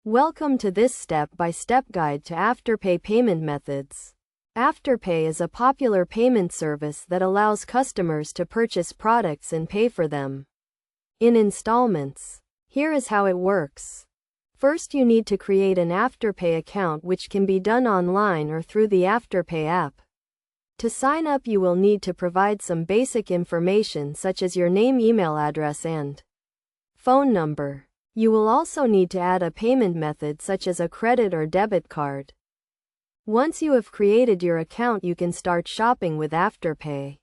Welcome to this step-by-step guide to Afterpay payment methods. Afterpay is a popular payment service that allows customers to purchase products and pay for them in installments. Here is how it works. First, you need to create an Afterpay account, which can be done online or through the Afterpay app. To sign up, you will need to provide some basic information such as your name, email address, and phone number. You will also need to add a payment method such as a credit or debit card. Once you have created your account, you can start shopping with Afterpay.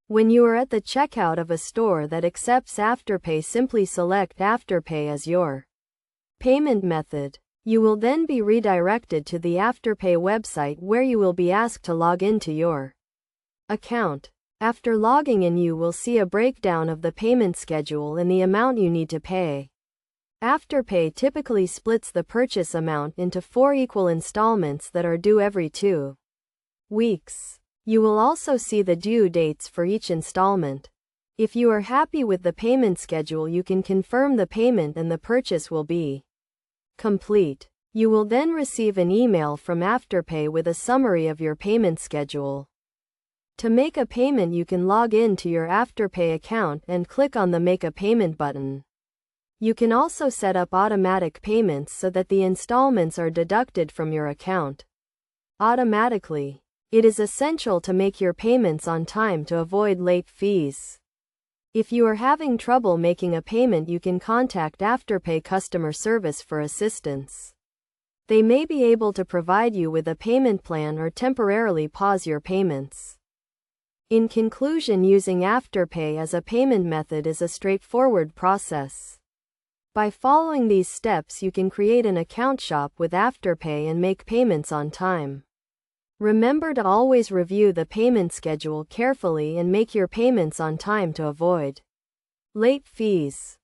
When you are at the checkout of a store that accepts Afterpay, simply select Afterpay as your payment method. You will then be redirected to the Afterpay website where you will be asked to log into your account. After logging in, you will see a breakdown of the payment schedule and the amount you need to pay. Afterpay typically splits the purchase amount into 4 equal installments that are due every 2 weeks. You will also see the due dates for each installment. If you are happy with the payment schedule, you can confirm the payment and the purchase will be complete. You will then receive an email from Afterpay with a summary of your payment schedule. To make a payment, you can log in to your Afterpay account and click on the Make a Payment button. You can also set up automatic payments so that the installments are deducted from your account automatically. It is essential to make your payments on time to avoid late fees. If you are having trouble making a payment, you can contact Afterpay customer service for assistance. They may be able to provide you with a payment plan or temporarily pause your payments. In conclusion, using Afterpay as a payment method is a straightforward process. By following these steps, you can create an account, shop with Afterpay, and make payments on time. Remember to always review the payment schedule carefully and make your payments on time to avoid late fees.